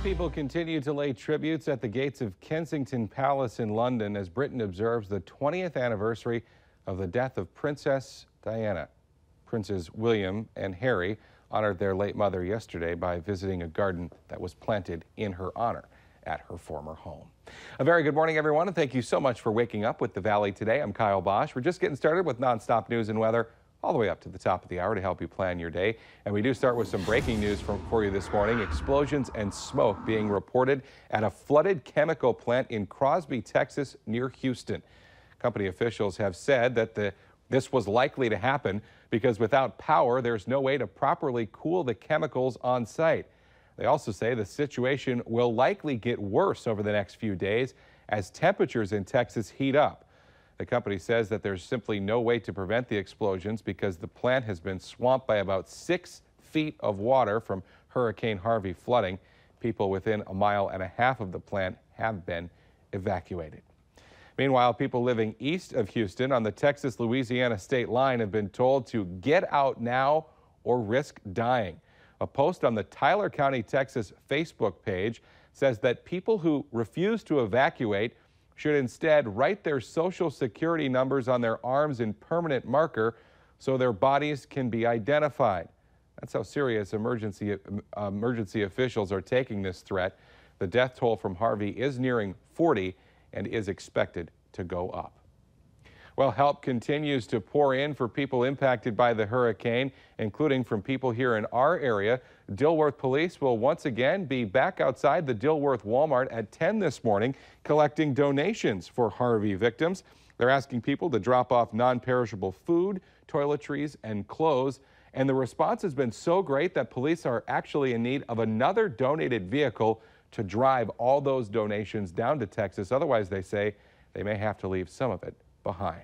People continue to lay tributes at the gates of Kensington Palace in London as Britain observes the 20th anniversary of the death of Princess Diana. Princes William and Harry honored their late mother yesterday by visiting a garden that was planted in her honor at her former home. A very good morning, everyone, and thank you so much for waking up with the Valley today. I'm Kyle Bosch. We're just getting started with nonstop news and weather all the way up to the top of the hour to help you plan your day. And we do start with some breaking news for you this morning. Explosions and smoke being reported at a flooded chemical plant in Crosby, Texas, near Houston. Company officials have said that this was likely to happen because without power, there's no way to properly cool the chemicals on site. They also say the situation will likely get worse over the next few days as temperatures in Texas heat up. The company says that there's simply no way to prevent the explosions because the plant has been swamped by about 6 feet of water from Hurricane Harvey flooding. People within 1.5 miles of the plant have been evacuated. Meanwhile, people living east of Houston on the Texas-Louisiana state line have been told to get out now or risk dying. A post on the Tyler County, Texas Facebook page says that people who refuse to evacuate should instead write their social security numbers on their arms in permanent marker so their bodies can be identified. That's how serious emergency officials are taking this threat. The death toll from Harvey is nearing 40 and is expected to go up. Well, help continues to pour in for people impacted by the hurricane, including from people here in our area. Dilworth police will once again be back outside the Dilworth Walmart at 10 this morning, collecting donations for Harvey victims. They're asking people to drop off non-perishable food, toiletries, and clothes. And the response has been so great that police are actually in need of another donated vehicle to drive all those donations down to Texas. Otherwise, they say they may have to leave some of it behind.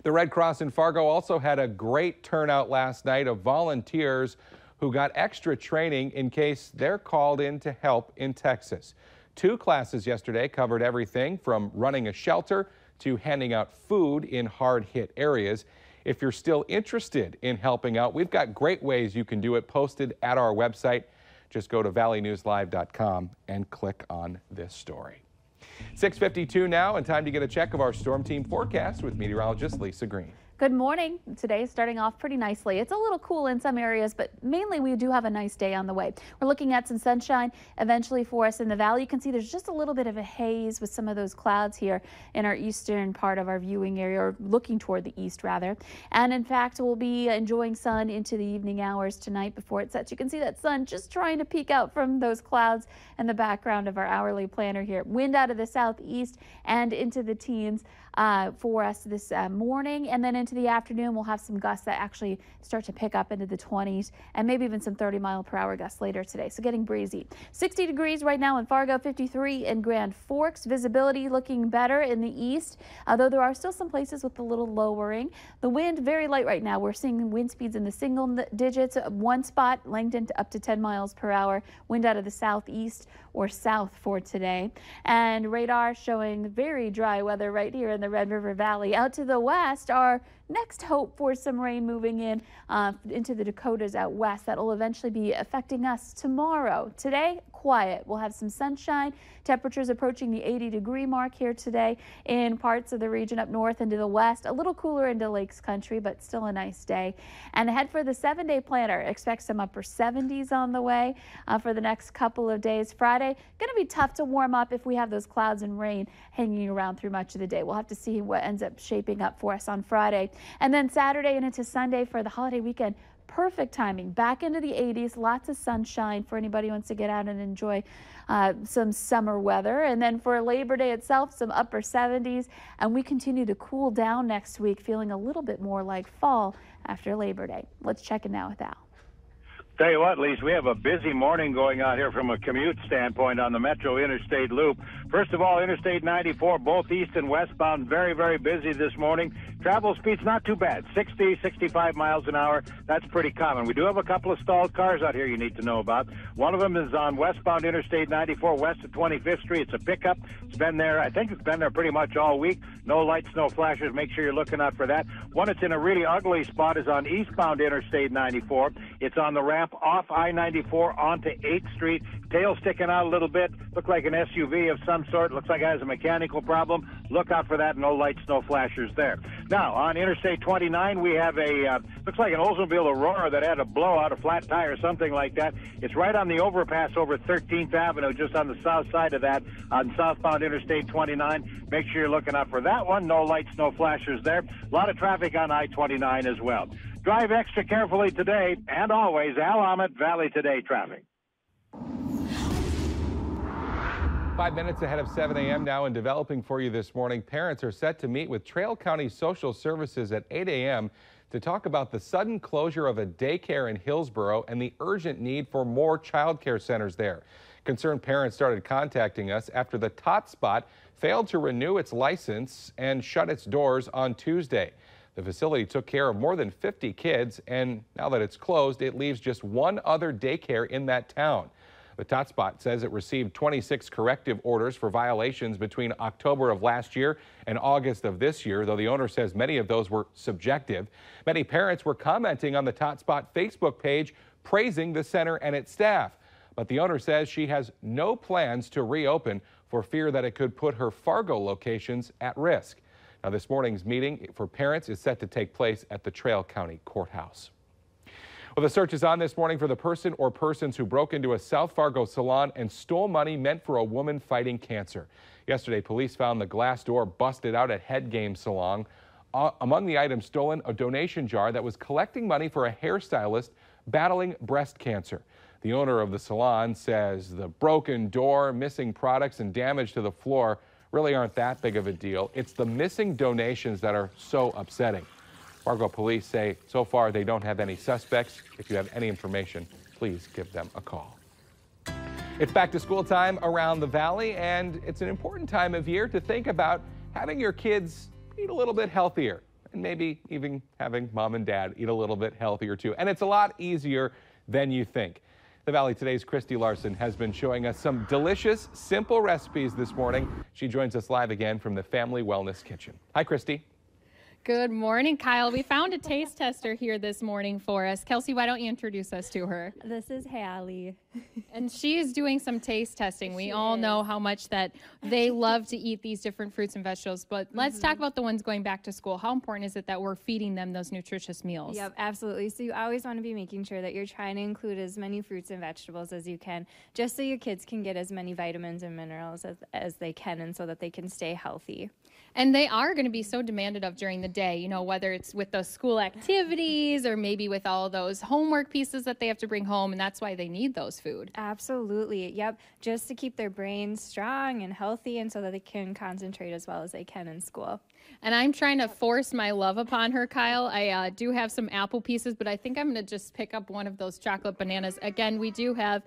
The Red Cross in Fargo also had a great turnout last night of volunteers who got extra training in case they're called in to help in Texas. 2 classes yesterday covered everything from running a shelter to handing out food in hard-hit areas. If you're still interested in helping out, we've got great ways you can do it posted at our website. Just go to valleynewslive.com and click on this story. 6:52 now, and time to get a check of our storm team forecast with meteorologist Lisa Green. Good morning. Today is starting off pretty nicely. It's a little cool in some areas, but mainly we do have a nice day on the way. We're looking at some sunshine eventually for us in the valley. You can see there's just a little bit of a haze with some of those clouds here in our eastern part of our viewing area, or looking toward the east rather. And in fact, we'll be enjoying sun into the evening hours tonight before it sets. You can see that sun just trying to peek out from those clouds in the background of our hourly planner here. Wind out of the southeast and into the teens for us this morning, and then into the afternoon we'll have some gusts that actually start to pick up into the 20s and maybe even some 30-mile-per-hour gusts later today. So getting breezy. 60 degrees right now in Fargo, 53 in Grand Forks. Visibility looking better in the east, although there are still some places with a little lowering. The wind very light right now. We're seeing wind speeds in the single digits. One spot lengthened up to 10 miles per hour. Wind out of the southeast or south for today. And radar showing very dry weather right here in the Red River Valley. Out to the west, our next hope for some rain moving in into the Dakotas out west. That will eventually be affecting us tomorrow. Today, quiet. We'll have some sunshine. Temperatures approaching the 80-degree mark here today in parts of the region up north and to the west. A little cooler into Lakes Country, but still a nice day. And ahead for the 7-day planner, expect some upper 70s on the way for the next couple of days. Friday, going to be tough to warm up if we have those clouds and rain hanging around through much of the day. We'll have to see what ends up shaping up for us on Friday. And then Saturday and into Sunday for the holiday weekend. Perfect timing, back into the 80s, lots of sunshine for anybody who wants to get out and enjoy some summer weather. And then for Labor Day itself, some upper 70s, and we continue to cool down next week, feeling a little bit more like fall after Labor Day. Let's check in now with Al. Tell you what, Lise, we have a busy morning going out here from a commute standpoint on the Metro Interstate Loop. First of all, Interstate 94, both east and westbound, very, very busy this morning. Travel speed's not too bad, 60, 65 miles an hour. That's pretty common. We do have a couple of stalled cars out here you need to know about. One of them is on westbound Interstate 94 west of 25th Street. It's a pickup. It's been there, I think it's been there pretty much all week. No lights, no flashers. Make sure you're looking out for that. One that's in a really ugly spot is on eastbound Interstate 94. It's on the ramp off I-94 onto 8th Street. Tail sticking out a little bit. Looked like an SUV of some sort. Looks like it has a mechanical problem. Look out for that. No lights, no flashers there. Now, on Interstate 29, we have a, looks like an Oldsmobile Aurora that had a blowout, a flat tire, something like that. It's right on the overpass over 13th Avenue, just on the south side of that, on southbound Interstate 29. Make sure you're looking out for that one. No lights, no flashers there. A lot of traffic on I-29 as well. Drive extra carefully today, and always, Al Ahmed, Valley Today traffic. 5 minutes ahead of 7 a.m. now, and developing for you this morning, parents are set to meet with Trail County Social Services at 8 a.m. to talk about the sudden closure of a daycare in Hillsborough and the urgent need for more child care centers there. Concerned parents started contacting us after the Tot Spot failed to renew its license and shut its doors on Tuesday. The facility took care of more than 50 kids, and now that it's closed, it leaves just one other daycare in that town. The Tot Spot says it received 26 corrective orders for violations between October of last year and August of this year, though the owner says many of those were subjective. Many parents were commenting on the Tot Spot Facebook page, praising the center and its staff. But the owner says she has no plans to reopen for fear that it could put her Fargo locations at risk. Now, this morning's meeting for parents is set to take place at the Trail County Courthouse. Well, the search is on this morning for the person or persons who broke into a South Fargo salon and stole money meant for a woman fighting cancer. Yesterday, police found the glass door busted out at Head Game Salon. Among the items stolen, a donation jar that was collecting money for a hairstylist battling breast cancer. The owner of the salon says the broken door, missing products, and damage to the floor really aren't that big of a deal. It's the missing donations that are so upsetting. Fargo police say so far they don't have any suspects. If you have any information, please give them a call. It's back to school time around the valley, and it's an important time of year to think about having your kids eat a little bit healthier, and maybe even having mom and dad eat a little bit healthier too. And it's a lot easier than you think. The Valley Today's Christy Larson has been showing us some delicious, simple recipes this morning. She joins us live again from the Family Wellness Kitchen. Hi, Christy. Good morning, Kyle. We found a taste tester here this morning for us. Kelsey, why don't you introduce us to her? This is Hallie. And she is doing some taste testing. We all know how much that they love to eat these different fruits and vegetables, but let's talk about the ones going back to school. How important is it that we're feeding them those nutritious meals? Yep, absolutely. So you always want to be making sure that you're trying to include as many fruits and vegetables as you can, just so your kids can get as many vitamins and minerals as they can, and so that they can stay healthy. And they are going to be so demanded of during the day, you know, whether it's with those school activities or maybe with all those homework pieces that they have to bring home, and that's why they need those food. Absolutely. Yep. Just to keep their brains strong and healthy, and so that they can concentrate as well as they can in school. And I'm trying to force my love upon her, Kyle. I do have some apple pieces, but I think I'm going to just pick up one of those chocolate bananas. Again, we do have,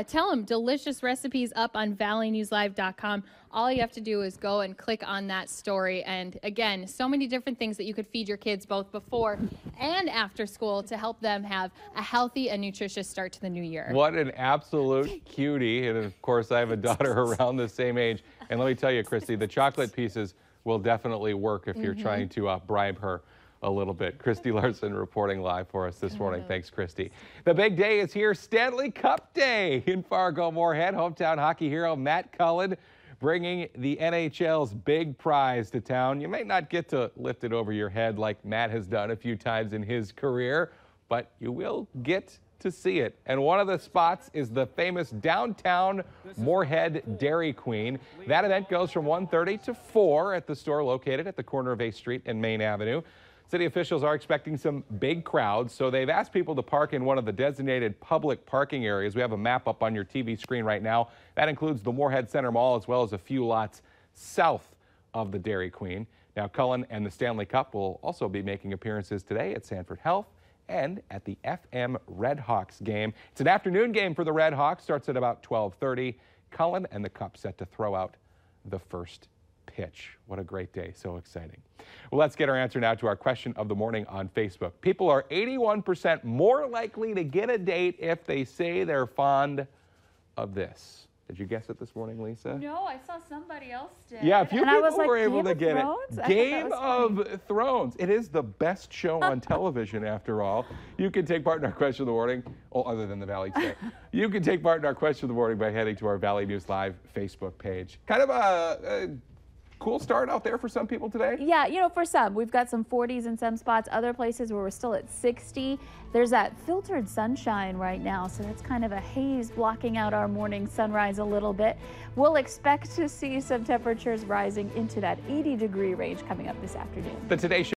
tell them, delicious recipes up on valleynewslive.com. All you have to do is go and click on that story. And again, so many different things that you could feed your kids both before and after school to help them have a healthy and nutritious start to the new year. What an absolute cutie. And of course, I have a daughter around the same age. And let me tell you, Christy, the chocolate pieces will definitely work if you're trying to bribe her a little bit. Christy Larson reporting live for us this morning. Thanks, Christy. The big day is here, Stanley Cup Day in Fargo-Moorhead. Hometown hockey hero Matt Cullen bringing the NHL's big prize to town. You may not get to lift it over your head like Matt has done a few times in his career, but you will get to see it. And one of the spots is the famous downtown Moorhead Dairy Queen. That event goes from 1:30 to 4 at the store located at the corner of 8th Street and Main Avenue. City officials are expecting some big crowds, so they've asked people to park in one of the designated public parking areas. We have a map up on your TV screen right now. That includes the Moorhead Center Mall as well as a few lots south of the Dairy Queen. Now, Cullen and the Stanley Cup will also be making appearances today at Sanford Health and at the FM Red Hawks game. It's an afternoon game for the Red Hawks. Starts at about 12:30. Cullen and the Cup set to throw out the first pitch. What a great day. So exciting. Well, let's get our answer now to our question of the morning on Facebook. People are 81% more likely to get a date if they say they're fond of this. Did you guess it this morning, Lisa? No, I saw somebody else did. Yeah, a few people were able Game to of get Thrones? it. Game of Thrones. It is the best show on television, after all. You can take part in our question of the morning, other than the Valley today. You can take part in our question of the morning by heading to our Valley News Live Facebook page. Kind of a cool start out there for some people today. Yeah, you know, for some, we've got some 40s in some spots, other places where we're still at 60. There's that filtered sunshine right now, so that's kind of a haze blocking out our morning sunrise a little bit. We'll expect to see some temperatures rising into that 80-degree range coming up this afternoon. The Today Show